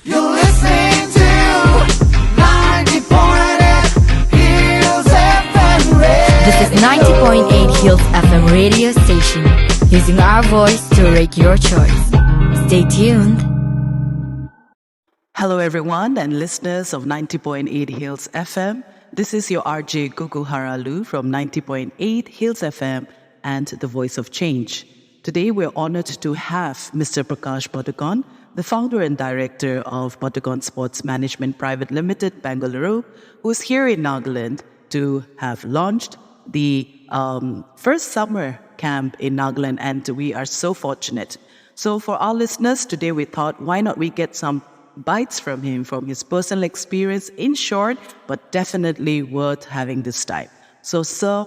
You're listening to 90.8 Hills FM Radio. This is 90.8 Hills FM radio station, using our voice to rate your choice. Stay tuned. Hello, everyone, and listeners of 90.8 Hills FM. This is your RJ Gugu Haralu from 90.8 Hills FM and the Voice of Change. Today, we're honored to have Mr. Prakash Padukone, the founder and director of Padukone Sports Management Private Limited, Bangalore, who's here in Nagaland to have launched the first summer camp in Nagaland, and we are so fortunate. So for our listeners, today we thought, why not we get some bites from him, from his personal experience, in short, but definitely worth having this time. So, sir,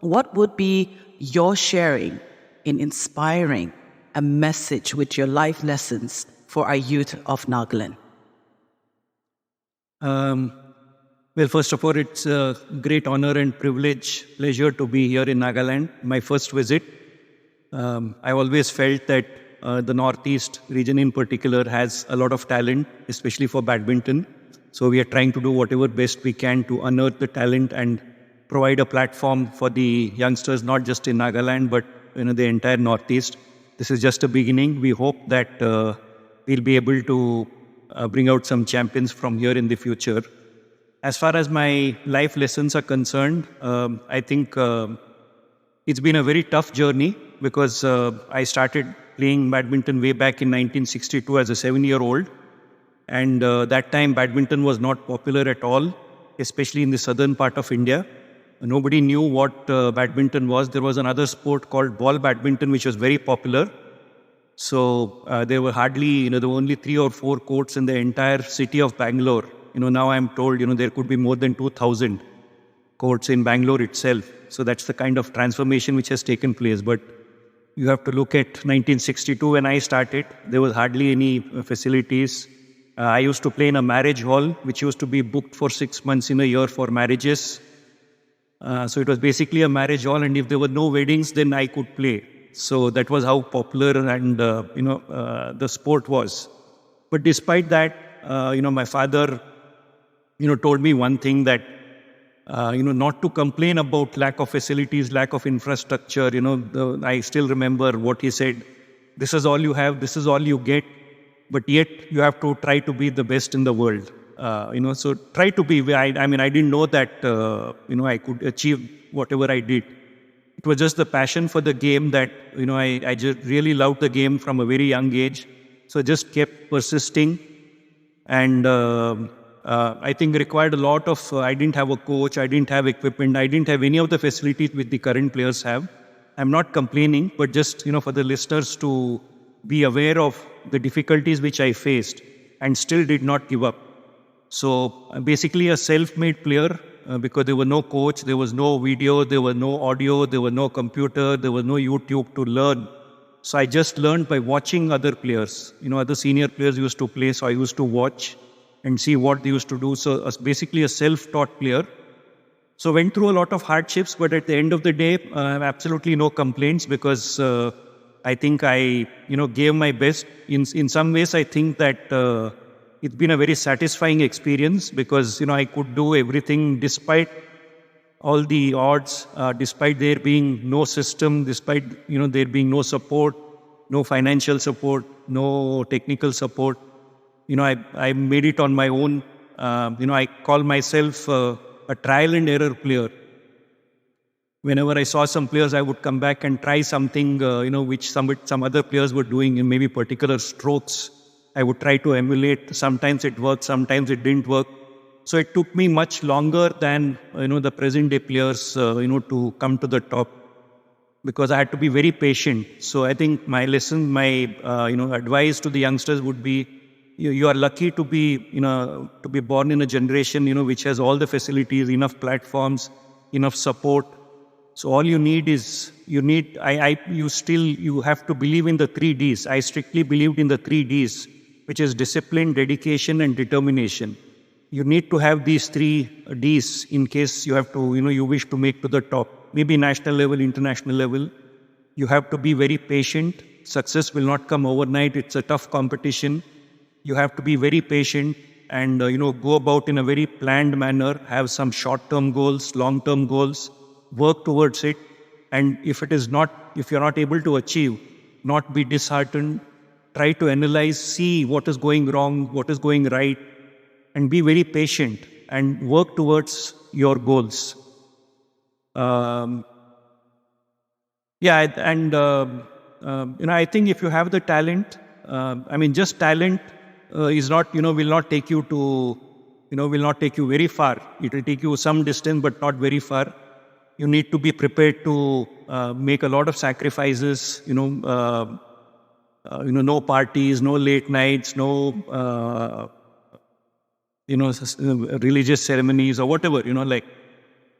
what would be your sharing in inspiring a message with your life lessons for our youth of Nagaland? Well, first of all, it's a great honor and pleasure to be here in Nagaland. My first visit. I always felt that the Northeast region in particular has a lot of talent, especially for badminton. So we are trying to do whatever best we can to unearth the talent and provide a platform for the youngsters, not just in Nagaland, but the entire Northeast. This is just a beginning. We hope that we'll be able to bring out some champions from here in the future. As far as my life lessons are concerned, I think it's been a very tough journey because I started playing badminton way back in 1962 as a 7-year-old. And that time badminton was not popular at all, especially in the southern part of India. Nobody knew what badminton was. There was another sport called ball badminton, which was very popular. So there were hardly, there were only 3 or 4 courts in the entire city of Bangalore. Now I'm told, there could be more than 2,000 courts in Bangalore itself. So that's the kind of transformation which has taken place. But you have to look at 1962 when I started. There was hardly any facilities. I used to play in a marriage hall, which used to be booked for 6 months in a year for marriages. So it was basically a marriage hall, and if there were no weddings, then I could play. So that was how popular and the sport was. But despite that, my father, told me one thing that not to complain about lack of facilities, lack of infrastructure. I still remember what he said. This is all you have. This is all you get. But yet you have to try to be the best in the world. So try to be. I didn't know that I could achieve whatever I did. It was just the passion for the game that I just really loved the game from a very young age. So I just kept persisting, and I think required a lot of. I didn't have a coach. I didn't have equipment. I didn't have any of the facilities which the current players have. I'm not complaining, but just for the listeners to be aware of the difficulties which I faced and still did not give up. So basically a self-made player because there was no coach, there was no video, there was no audio, there was no computer, there was no YouTube to learn. So I just learned by watching other players. Other senior players used to play, so I used to watch and see what they used to do. So basically a self-taught player. So went through a lot of hardships, but at the end of the day, absolutely no complaints because I think I, gave my best. In some ways, I think that it's been a very satisfying experience because, I could do everything despite all the odds, despite there being no system, despite, there being no support, no financial support, no technical support. I made it on my own. I call myself a trial and error player. Whenever I saw some players, I would come back and try something, which some other players were doing in maybe particular strokes. I would try to emulate. Sometimes it worked, sometimes it didn't work. So it took me much longer than, the present day players, to come to the top because I had to be very patient. So I think my lesson, my, advice to the youngsters would be, you are lucky to be, to be born in a generation, which has all the facilities, enough platforms, enough support. So all you need is, you have to believe in the 3 Ds. I strictly believed in the 3 Ds, which is discipline, dedication, and determination. You need to have these 3 Ds in case you have to, you wish to make to the top. Maybe national level, international level. You have to be very patient. Success will not come overnight. It's a tough competition. You have to be very patient and, go about in a very planned manner, have some short-term goals, long-term goals, work towards it. And if you're not able to achieve, not be disheartened, try to analyze, see what is going wrong, what is going right, and be very patient and work towards your goals. I think if you have the talent, just talent is not, will not take you to, will not take you very far. It will take you some distance, but not very far. You need to be prepared to make a lot of sacrifices, no parties, no late nights, no, religious ceremonies or whatever,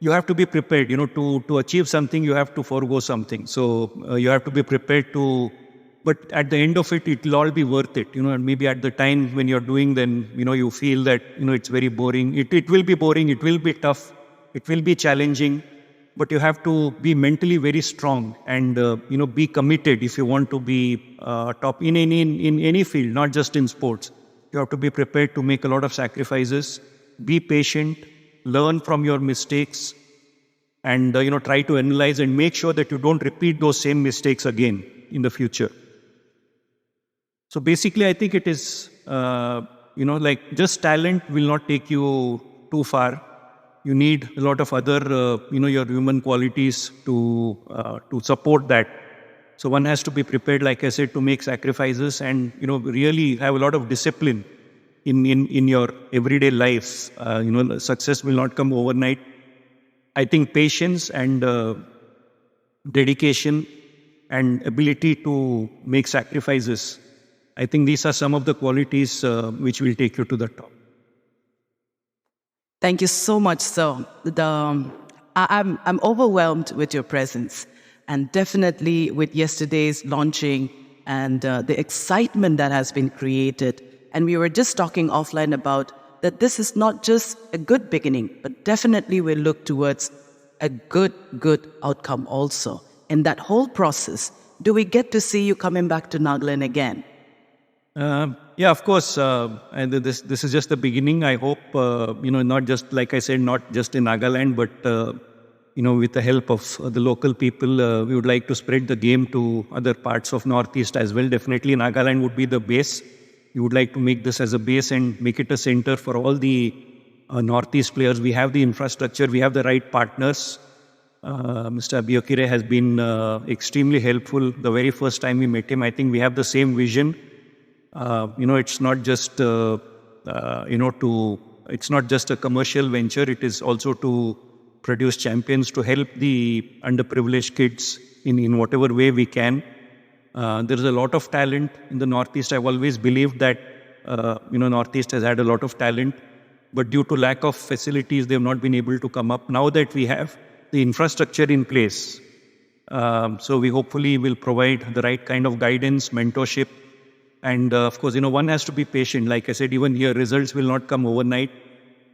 you have to be prepared, to achieve something, you have to forego something. So you have to be prepared to, but at the end of it, it will all be worth it, and maybe at the time when you're doing, then, you feel that, it's very boring. It will be boring, it will be tough, it will be challenging, but you have to be mentally very strong and, be committed if you want to be top in any field, not just in sports. You have to be prepared to make a lot of sacrifices, be patient, learn from your mistakes, and try to analyze and make sure that you don't repeat those same mistakes again in the future. So basically, I think it is, just talent will not take you too far. You need a lot of other, your human qualities to support that. So one has to be prepared, like I said, to make sacrifices and, really have a lot of discipline in your everyday life. Success will not come overnight. I think patience and dedication and ability to make sacrifices, I think these are some of the qualities which will take you to the top. Thank you so much, sir. I'm overwhelmed with your presence, and definitely with yesterday's launching and the excitement that has been created. And we were just talking offline about that this is not just a good beginning, but definitely we'll look towards a good outcome also. In that whole process, do we get to see you coming back to Nagaland again? Yeah, of course. And this is just the beginning. I hope, not just, like I said, not just in Nagaland, but, with the help of the local people, we would like to spread the game to other parts of Northeast as well. Definitely Nagaland would be the base. We would like to make this as a base and make it a center for all the Northeast players. We have the infrastructure, we have the right partners. Mr. Abiyokire has been extremely helpful. The very first time we met him, I think we have the same vision. It's not just, it's not just a commercial venture. It is also to produce champions, to help the underprivileged kids in whatever way we can. There is a lot of talent in the Northeast. I've always believed that, Northeast has had a lot of talent, but due to lack of facilities, they have not been able to come up. Now that we have the infrastructure in place, so we hopefully will provide the right kind of guidance, mentorship, and of course, one has to be patient. Like I said, even here, results will not come overnight,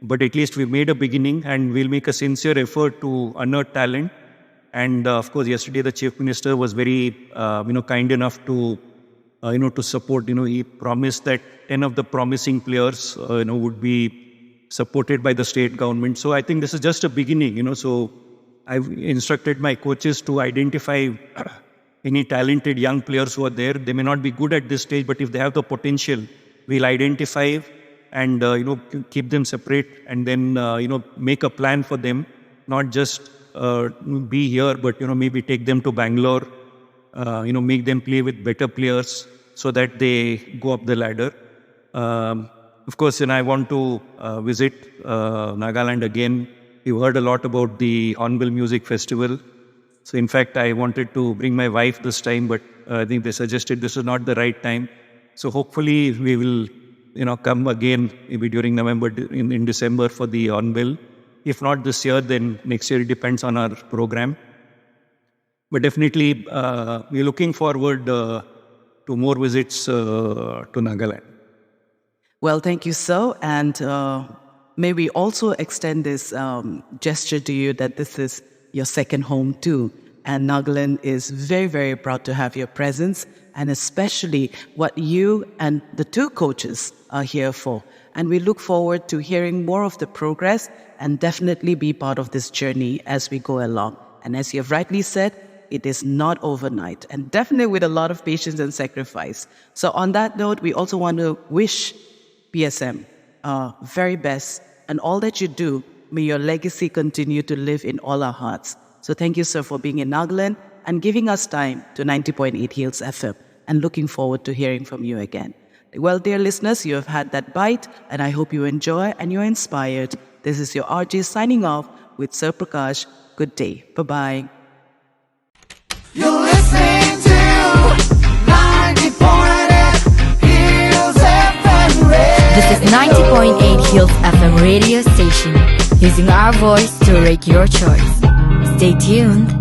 but at least we've made a beginning and we'll make a sincere effort to unearth talent. And of course, yesterday the Chief Minister was very, kind enough to, to support. He promised that 10 of the promising players, would be supported by the state government. So I think this is just a beginning. So I've instructed my coaches to identify any talented young players who are there. They may not be good at this stage, but if they have the potential, we'll identify and, keep them separate and then, make a plan for them, not just be here, but, maybe take them to Bangalore, make them play with better players so that they go up the ladder. Of course, I want to visit Nagaland again. We've heard a lot about the Hornbill Music Festival. So in fact, I wanted to bring my wife this time, but I think they suggested this is not the right time. So hopefully we will, come again maybe during November, in December for the Hornbill. If not this year, then next year. It depends on our program. But definitely, we're looking forward to more visits to Nagaland. Well, thank you, sir. And may we also extend this gesture to you that this is your second home too. And Nagaland is very, very proud to have your presence, and especially what you and the two coaches are here for. And we look forward to hearing more of the progress and definitely be part of this journey as we go along. And as you have rightly said, it is not overnight, and definitely with a lot of patience and sacrifice. So on that note, we also want to wish PSM very best, and all that you do, may your legacy continue to live in all our hearts. So thank you, sir, for being in Nagaland and giving us time to 90.8 Hills FM, and looking forward to hearing from you again. Well, dear listeners, you have had that bite, and I hope you enjoy and you're inspired. This is your RJ signing off with Sir Prakash. Good day. Bye-bye. You're listening to 90.8 Hills FM Radio. This is 90.8 Hills FM radio station, using our voice to rake your choice. Stay tuned.